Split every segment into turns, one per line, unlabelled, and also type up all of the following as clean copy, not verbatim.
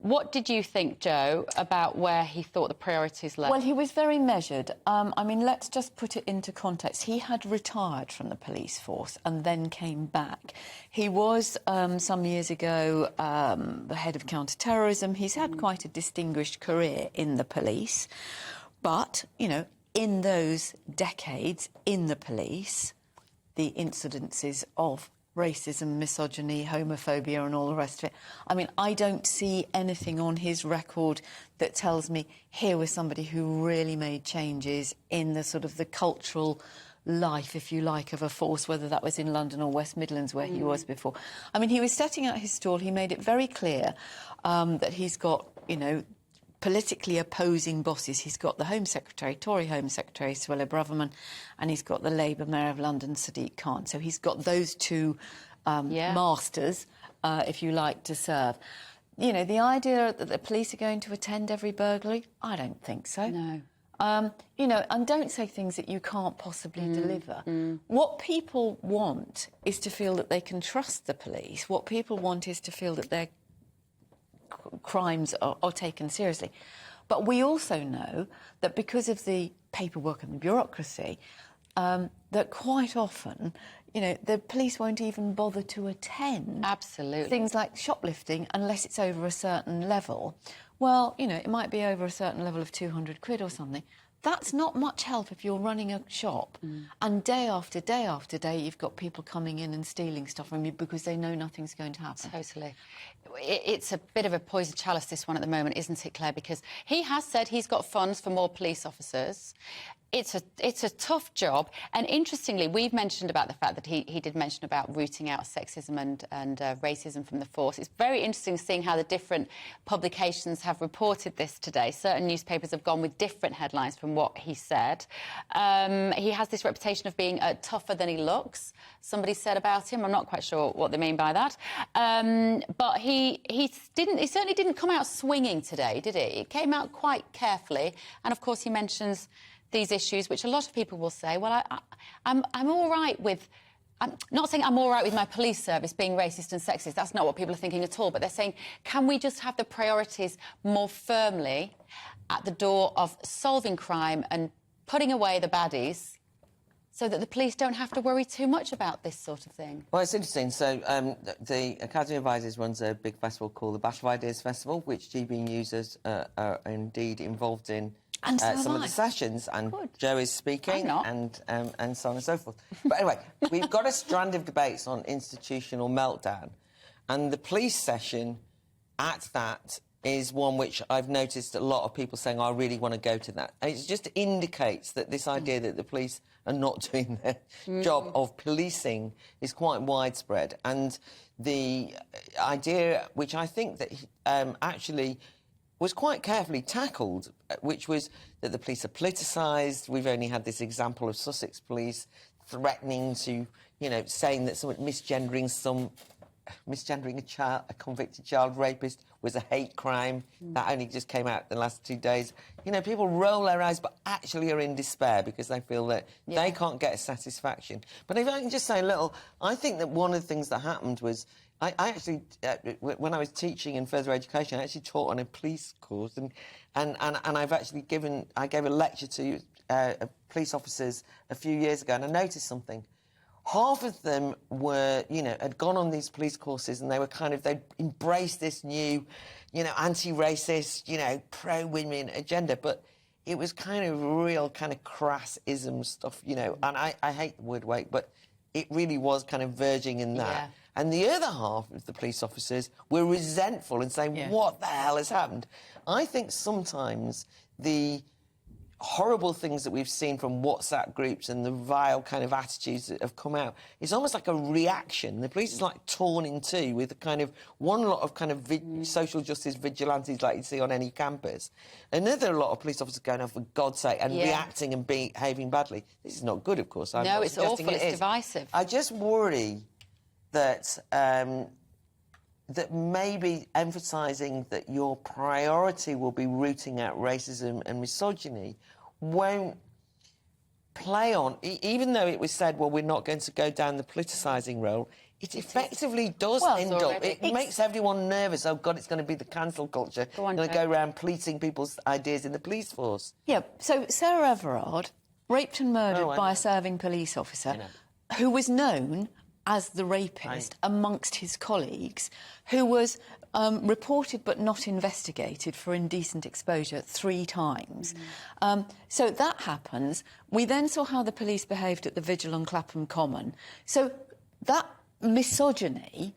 What did you think, Jo, about where he thought the priorities lay?
Well, he was very measured. I mean, let's just put it into context. He had retired from the police force and then came back. He was, some years ago, the head of counter-terrorism. He's had quite a distinguished career in the police. But, you know, in those decades in the police, the incidences of racism, misogyny, homophobia and all the rest of it. I mean, I don't see anything on his record that tells me here was somebody who really made changes in the sort of the cultural life, if you like, of a force, whether that was in London or West Midlands where he was before. I mean, he was setting out his stall. He made it very clear that he's got, you know, politically opposing bosses. He's got the Home Secretary, Tory Home Secretary, Suella Braverman, and he's got the Labour Mayor of London, Sadiq Khan. So he's got those two masters, if you like, to serve. You know, the idea that the police are going to attend every burglary, I don't think so.
No.
You know, and don't say things that you can't possibly deliver. What people want is to feel that they can trust the police. What people want is to feel that their crimes are taken seriously. But we also know that because of the paperwork and the bureaucracy, that quite often, you know, the police won't even bother to attend things like shoplifting unless it's over a certain level. Well, you know, it might be over a certain level of 200 quid or something. That's not much help if you're running a shop and day after day after day you've got people coming in and stealing stuff from you because they know nothing's going to happen.
Totally. It's a bit of a poisoned chalice, this one, at the moment, isn't it, Claire? Because he has said he's got funds for more police officers. It's a tough job. And interestingly, we've mentioned about the fact that he did mention about rooting out sexism and racism from the force. It's very interesting seeing how the different publications have reported this today. Certain newspapers have gone with different headlines from what he said. He has this reputation of being tougher than he looks, somebody said about him. I'm not quite sure what they mean by that. But he certainly didn't come out swinging today, did he? It came out quite carefully. And, of course, he mentions these issues, which a lot of people will say, well, I'm all right with... I'm not saying I'm all right with my police service being racist and sexist. That's not what people are thinking at all. But they're saying, can we just have the priorities more firmly at the door of solving crime and putting away the baddies so that the police don't have to worry too much about this sort of thing?
Well, it's interesting. So the Academy of Ideas runs a big festival called the Bash of Ideas Festival, which GBNews are indeed involved in.
And so
some of the sessions, and Jo is speaking, and so on and so forth. But anyway, we've got a strand of debates on institutional meltdown, and the police session at that is one which I've noticed a lot of people saying, I really want to go to that. And it just indicates that this idea that the police are not doing their job of policing is quite widespread. And the idea, which I think that actually was quite carefully tackled, which was that the police are politicised. We've only had this example of Sussex police threatening to, you know, saying that someone misgendering a child, a convicted child rapist, was a hate crime. That only just came out the last 2 days. You know, people roll their eyes but actually are in despair because they feel that they can't get a satisfaction. But if I can just say a little, I think that one of the things that happened was I actually, when I was teaching in further education, I actually taught on a police course, and I've actually gave a lecture to police officers a few years ago, and I noticed something. Half of them were, you know, had gone on these police courses, and they'd embraced this new, you know, anti-racist, you know, pro-women agenda, but it was kind of real kind of crass-ism stuff, you know, and I hate the word woke, but it really was kind of verging in that. Yeah. And the other half of the police officers were resentful and saying, what the hell has happened? I think sometimes the horrible things that we've seen from WhatsApp groups and the vile kind of attitudes that have come out, it's almost like a reaction. The police is like torn in two with a kind of one lot of kind of social justice vigilantes like you see on any campus. Another lot of police officers going, oh, for God's sake, and reacting and behaving badly. This is not good, of course.
No, it's awful. It's divisive.
I just worry that that maybe emphasising that your priority will be rooting out racism and misogyny won't play on, even though it was said, well, we're not going to go down the politicising road, It effectively does end up. It makes everyone nervous. Oh, God, it's going to be the cancel culture. Going to go around policing people's ideas in the police force.
Yeah, so Sarah Everard, raped and murdered by a serving police officer who was known as the rapist amongst his colleagues, who was reported but not investigated for indecent exposure 3 times. So that happens. We then saw how the police behaved at the vigil on Clapham Common. So that misogyny...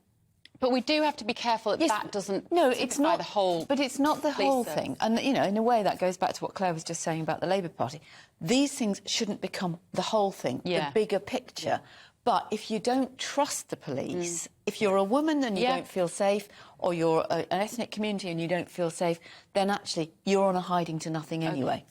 But we do have to be careful that that doesn't
it's not
the whole...
But it's not the whole thing. And, you know, in a way that goes back to what Claire was just saying about the Labour Party. These things shouldn't become the whole thing, the bigger picture. But if you don't trust the police, if you're a woman and you don't feel safe, or you're an ethnic community and you don't feel safe, then actually you're on a hiding to nothing anyway.